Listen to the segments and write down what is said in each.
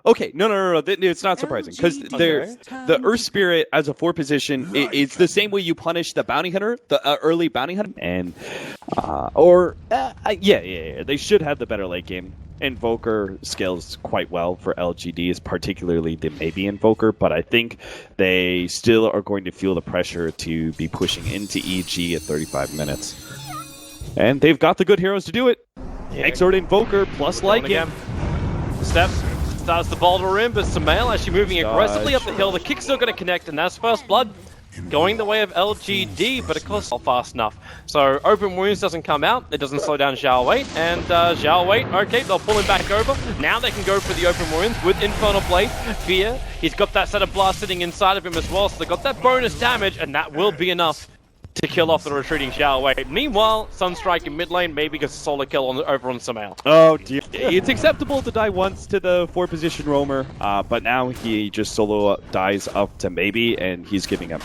Okay, no. It's not surprising because the Earth Spirit as a 4 position, it's the same way you punish the bounty hunter, the early bounty hunter, and they should have the better late game. Invoker scales quite well for LGDs, particularly the maybe Invoker, but I think they still are going to feel the pressure to be pushing into EG at 35 minutes. And they've got the good heroes to do it. Yeah. Exort Invoker plus like him. Steps. Starts the boulder in, but Sumail actually moving aggressively up the hill. The kick's still going to connect, and that's first blood going the way of LGD, but of course not fast enough. So open wounds doesn't come out. It doesn't slow down Zhao Wei, and Zhao Wei, okay, they'll pull him back over. Now they can go for the open wounds with Infernal Blade. Fear, he's got that set of blast sitting inside of him as well, so they got that bonus damage, and that will be enough to kill off the retreating Zhao Wei. Meanwhile, Sunstrike in mid lane maybe gets a solo kill over on Sumail. Oh dear. It's acceptable to die once to the 4 position roamer, but now he just solo dies up to maybe, and he's giving up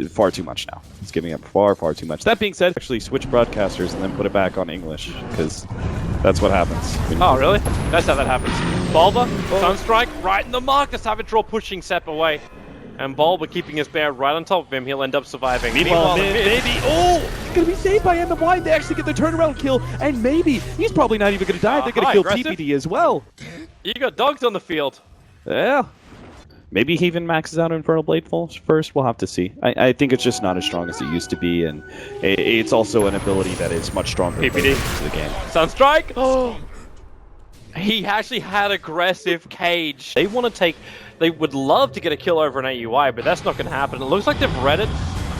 far too much now. He's giving up far too much. That being said, actually switch broadcasters and then put it back on English, because that's what happens. Oh really? That's how that happens. Bulba, Sunstrike, right in the mark. The Savage Draw pushing Sepp away. And Bulba keeping his bear right on top of him, he'll end up surviving. Meanwhile, maybe, he's going to be saved by MMY. They actually get the turnaround kill, and maybe he's probably not even going to die. They're going to kill Aggressif. TPD as well. You got dogs on the field. Yeah. Maybe he even maxes out Infernal Blade first. We'll have to see. I think it's just not as strong as it used to be, and it's also an ability that is much stronger PPD to the game. Sunstrike! Oh! He actually had aggressive cage. They want to take... They would love to get a kill over an AUI, but that's not going to happen. It looks like they've read it.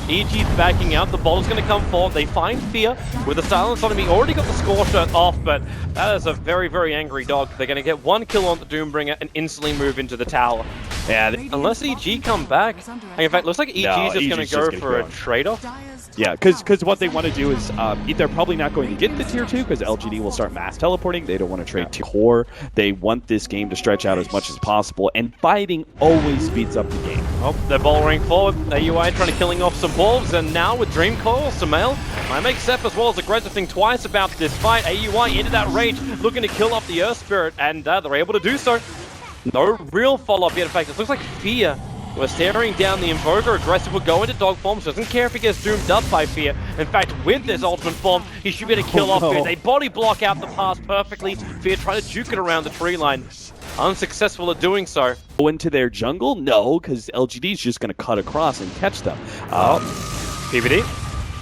EG's backing out. The ball's going to come forward. They find Fear with a silence on him. He already got the Scorcher off, but that is a very angry dog. They're going to get 1 kill on the Doombringer and instantly move into the tower. Yeah, unless EG come back. In fact, looks like EG is just going to go for a trade-off. Yeah, because what they want to do is they're probably not going to get the tier 2 because LGD will start mass teleporting. They don't want to trade tier 4. They want this game to stretch out as much as possible, and fighting always speeds up the game. Oh, they're bouldering forward. AUI trying to killing off some wolves, and now with Dream Coil, Sumail might make Sepp as well as Agressif think twice about this fight. AUI into that rage, looking to kill off the Earth Spirit, and they're able to do so. No real follow-up yet. In fact, it looks like Fear was staring down the Invoker. Agressif will go into dog form, so doesn't care if he gets doomed up by Fear. In fact, with this ultimate form, he should be able to kill off Fear. They body block out the pass perfectly. Fear trying to juke it around the tree line. Unsuccessful at doing so. Go into their jungle? No, because LGD is just going to cut across and catch them. PPD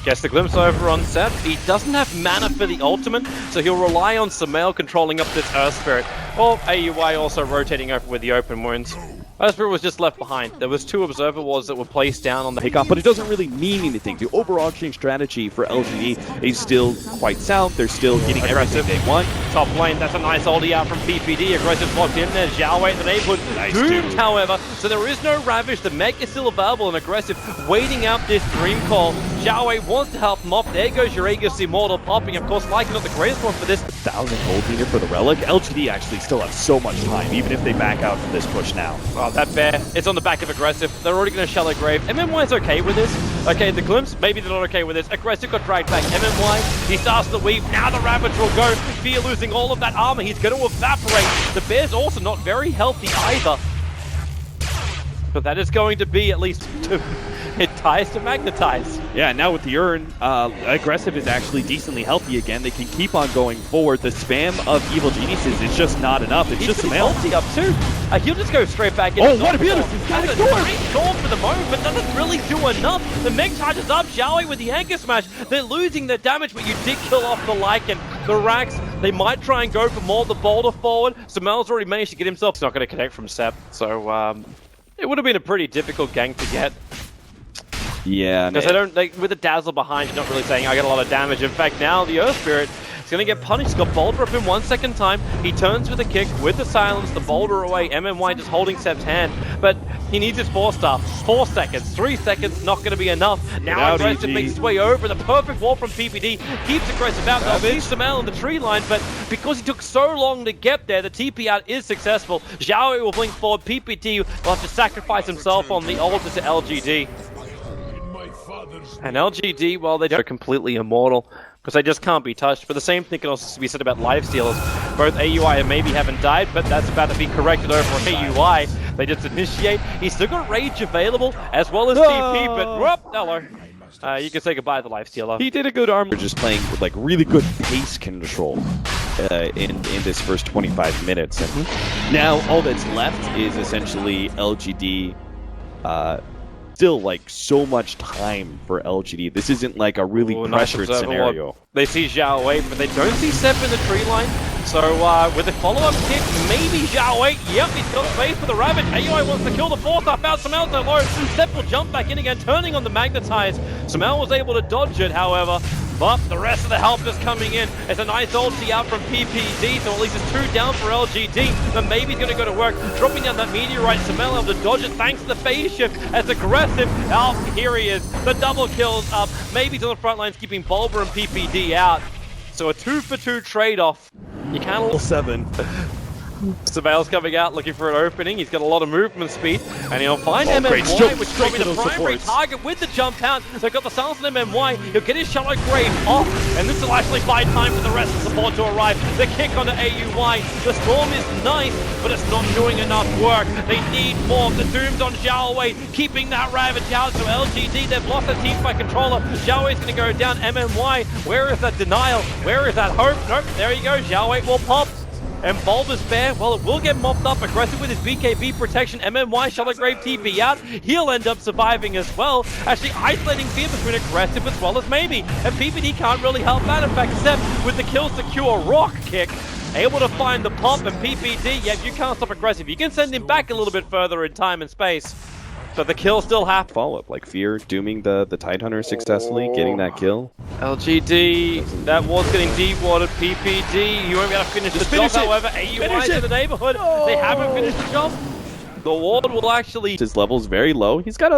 gets the glimpse over on Sepp. He doesn't have mana for the ultimate, so he'll rely on Sumail controlling up this Earth Spirit. Or AUI also rotating over with the open wounds. Earth Spirit was just left behind. There was 2 Observer Wards that were placed down on the pickup, but it doesn't really mean anything. The overarching strategy for LGD is still quite sound. They're still getting everything they want. Top lane, that's a nice ulti out from PPD. Agressif locked in there. Zhao Wei in the neighborhood. Nice doomed, however. So there is no Ravage. The mech is still available, and Agressif waiting out this Dream Call. Zhao Wei wants to help him off. There goes your Aegis Immortal popping. Of course, like not the greatest one for this. 1,000 gold meter for the Relic. LGD actually still have so much time, even if they back out from this push now. Oh, that bear. It's on the back of Agressif. They're already going to Shallow Grave. MMY is okay with this. Okay, the Glimpse, maybe they're not okay with this. Agressif got dragged back. MMY, he starts the weave. Now the Ravage will go. Fear losing all of that armor. He's going to evaporate. The bear's also not very healthy either. But that is going to be at least it ties to magnetize. Yeah, now with the urn, Agressif is actually decently healthy again. They can keep on going forward. The spam of Evil Geniuses is just not enough. It's just some ulti up too. He'll just go straight back in. Oh, what a beautiful! That's a great storm for the moment, but doesn't really do enough. The mech charges up, Zhao Wei with the anchor smash. They're losing their damage, but you did kill off the Lycan. The Rax, they might try and go for more of the boulder forward. Sumail's already managed to get himself. It's not going to connect from Sepp, so it would have been a pretty difficult gank to get. Yeah, because they don't, with the Dazzle behind, you're not really saying I get a lot of damage. In fact, now the Earth Spirit is going to get punished. He's got Boulder up in 1 second time. He turns with a kick, with the silence, the Boulder away. MMY just holding Sepp's hand, but he needs his 4-star. 4 seconds, 3 seconds, not going to be enough. Now Agressif makes his way over. The perfect wall from PPD keeps Agressif out. They'll see Sumail in the tree line, but because he took so long to get there, the TP out is successful. Zhao Wei will blink forward. PPD will have to sacrifice himself on the altar to LGD. And LGD, well, they're completely immortal. because they just can't be touched. But the same thing can also be said about lifestealers. Both AUI and maybe haven't died, but that's about to be corrected over for AUI. They just initiate. He's still got Rage available, as well as TP, but whoop, hello. You can say goodbye to the lifestealer. He did a good arm. We're just playing with like really good pace control in this first 25 minutes. And now all that's left is essentially LGD. Still like so much time for LGD. This isn't like a really pressured scenario. They see Zhao Wei, but they don't see Sep in the tree line. So with a follow-up kick, maybe Zhao Wei. Yep, he's got space for the Ravage. AUI wants to kill the fourth up out. Samel so low. Sep will jump back in again, turning on the Magnetize. Samel was able to dodge it, however. But the rest of the help is coming in. It's a nice ulti out from PPD, so at least it's 2 down for LGD. But maybe he's going to go to work, dropping down that meteorite. Samel able to dodge it thanks to the phase shift as Aggressif. Oh, here he is. The double kills up. Maybe to the front lines, keeping Bulber and PPD out. So a 2-for-2 trade-off. You can't level 7. Samel's coming out looking for an opening. He's got a lot of movement speed, and he'll find MMY, which is going to be the primary target with the jump out. They've got the silence on MMY. He'll get his shallow grave off, and this will actually buy time for the rest of the support to arrive. The kick onto AUI. The storm is nice, but it's not doing enough work. They need more. The Doom's on Zhao Wei, keeping that Ravage out. So LGD, they've lost their teamfight controller. Zhao Wei's going to go down. MMY, where is that denial? Where is that hope? Nope, there you go. Zhao Wei will pop. And Bulber's Bear, well, it will get mopped up. Aggressive with his BKB protection. MMY, Shallow Grave TP out. He'll end up surviving as well. Actually, isolating fear between Aggressive as well as maybe. And PPD can't really help that. In fact, Sep with the kill secure rock kick, able to find the pop. And PPD, yeah, you can't stop Aggressive. You can send him back a little bit further in time and space. But the kill still happens. Follow-up, like Fear dooming the Tidehunter successfully, getting that kill. LGD, that was getting deep-watered. PPD, you won't be able to finish the job, however. AUI to the neighborhood. They haven't finished the job. The ward will actually... His level's very low. He's got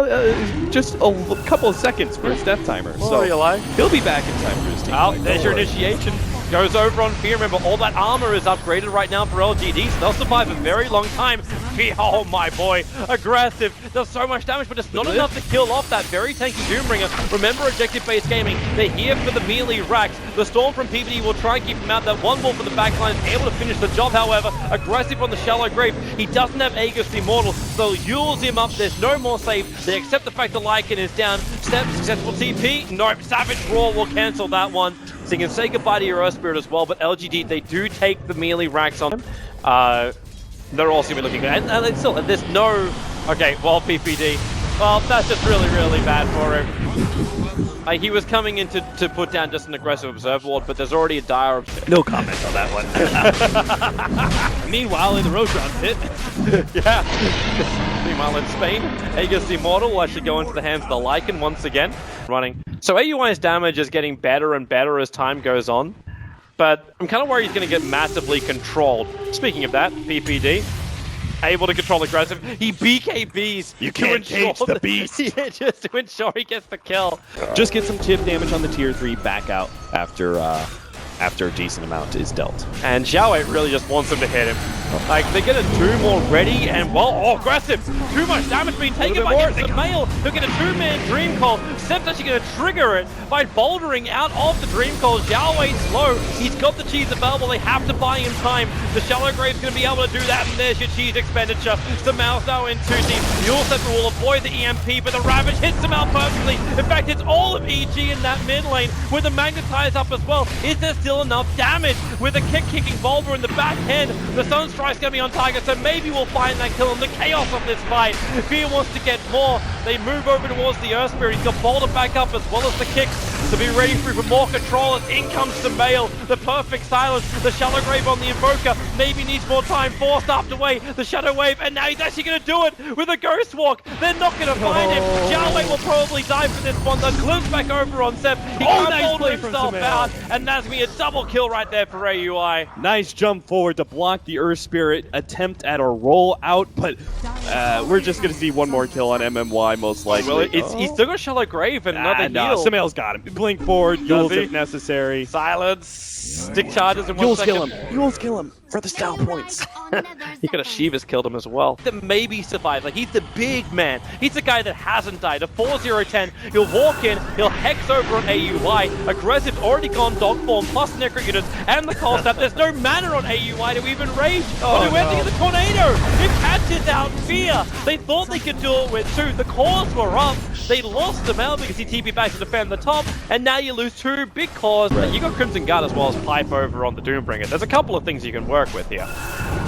just a couple of seconds for his death timer. So he'll be back in time for his team. Oh, there's your initiation. Goes over on Fear. Remember, all that armor is upgraded right now for LGD, so they'll survive a very long time. Fear, oh my boy, Aggressive. Does so much damage, but it's not enough to kill off that very tanky Doombringer. Remember, objective-based gaming, they're here for the melee racks. The Storm from PPD will try and keep him out. That one ball for the backline is able to finish the job, however. Aggressive on the Shallow Grave. He doesn't have Aegis Immortal, so Yules him up. There's no more save. They accept the fact the Lycan is down. Step, successful TP. Nope, Savage Roar will cancel that one. So you can say goodbye to your Earth Spirit as well, but LGD, they do take the melee racks on him. They're also going to be looking good. And still, there's no... Okay, well, PPD. Well, that's just really, really bad for him. He was coming in to put down just an aggressive Observer Ward, but there's already a dire Observer. No comment on that one. Meanwhile, in the Roshan pit. Yeah. Meanwhile, in Spain, Aegis Immortal will actually go into the hands of the Lycan once again. Running. So AUI's damage is getting better and better as time goes on. But I'm kind of worried he's going to get massively controlled. Speaking of that, PPD, able to control Aggressive. He BKBs. You can't cage the beast. Just to ensure he gets the kill. Just get some chip damage on the tier 3, back out after a decent amount is dealt. And Zhao Wei really just wants him to hit him. Like, they get a Doom already, and well, oh, Aggressive! Too much damage being taken by Samel. He'll get a 2-man Dream Call. Sep's actually going to trigger it by bouldering out of the Dream Call. Zhao Wei's slow. He's got the cheese available. They have to buy him time. The Shallow Grave's going to be able to do that, and there's your cheese expenditure. Samel's now in too deep. Yulset will avoid the EMP, but the Ravage hits Samel perfectly. In fact, it's all of EG in that mid lane, with the Magnetize up as well. Is there still enough damage? With a kick-kicking Bulber in the back end, the Sunstrike's going to be on target, so maybe we'll find that kill in the chaos of this fight. Fear wants to get more. They move over towards the Earth Spirit. He's got Boulder back up as well as the kick to be ready for more control. As in comes Samel, the perfect silence. The Shallow Grave on the Invoker. Maybe needs more time. Forced afterway. The Shadow Wave, and now he's actually going to do it with a Ghost Walk. They're not going to find him. Zhao Wei will probably die for this one. The glimpse back over on Sep. He can't hold himself out, and that's going to be a double kill right there for AUI. Nice jump forward to block the Earth Spirit attempt at a roll out, but we're just going to see one more kill on MMY most likely. Well, he's still got Shallow Grave and another heal. Samel's got him. blink forward, Yules he? if necessary. Silence. Stick charges in 1 Yules second. kill him. Yules kill him for the style points. He could have Shiva's killed him as well. That maybe survived. Like, he's the big man. He's the guy that hasn't died. A 4-0-10. He'll walk in. He'll hex over on AUI. Aggressive already gone dog form plus necro units and the cold snap. There's no mana on AUI to even rage. Oh, no. Ending in the tornado. It catches out Fear. They thought they could do it with 2. The cores were up. They lost the Mel because he TP back to defend the top. And now you lose 2 big cores. Right. You got Crimson Guard as well as Pipe over on the Doombringer. There's a couple of things you can work with here.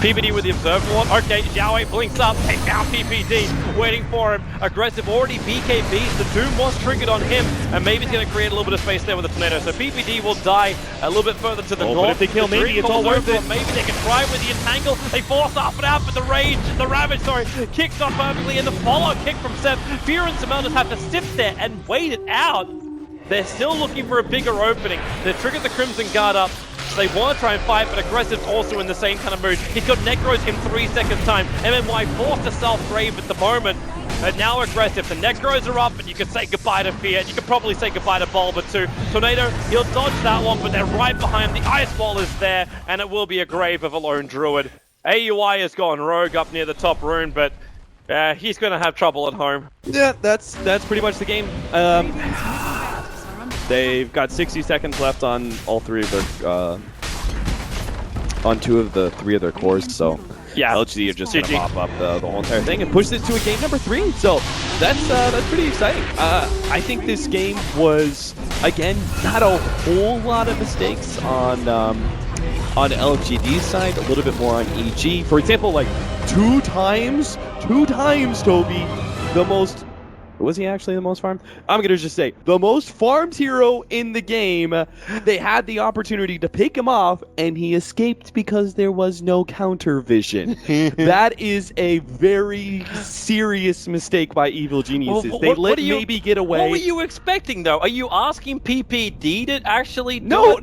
PPD with the Observer Ward. Okay, Xiaowei blinks up. They found PPD. Waiting for him. Aggressive already BKBs. The Doom was triggered on him. And maybe it's going to create a little bit of space there with the Tornado. So PPD will die a little bit further to the north. But if they kill maybe, it's all worth it. Maybe they can try with the Entangle. They force off it out, but the Rage, the Ravage, kicks off perfectly. And the follow kick from Seth. Fear and Samel just have to sit there and wait it out. They're still looking for a bigger opening. They've triggered the Crimson Guard up. They want to try and fight, but Aggressive's also in the same kind of mood. He's got Necros in 3 seconds time. MMY forced to self-grave at the moment. And now Aggressive. The Necros are up, and you can say goodbye to Fear. You can probably say goodbye to Bulba too. Tornado, he'll dodge that one, but they're right behind him. The Ice Wall is there, and it will be a grave of a lone Druid. AUI has gone rogue up near the top rune, but he's going to have trouble at home. Yeah, that's pretty much the game. They've got 60 seconds left on all 3 of their, on 2 of the 3 of their cores, so yeah, LGD are just going to mop up the whole entire thing and push this to a game number 3. So that's pretty exciting. I think this game was, again, not a whole lot of mistakes on LGD's side, a little bit more on EG. For example, like 2 times, Toby, the most... Was he actually the most farmed? I'm going to just say, the most farmed hero in the game. They had the opportunity to pick him off, and he escaped because there was no counter vision. That is a very serious mistake by Evil Geniuses. Well, they let maybe get away. What were you expecting, though? Are you asking PPD to actually do No, it?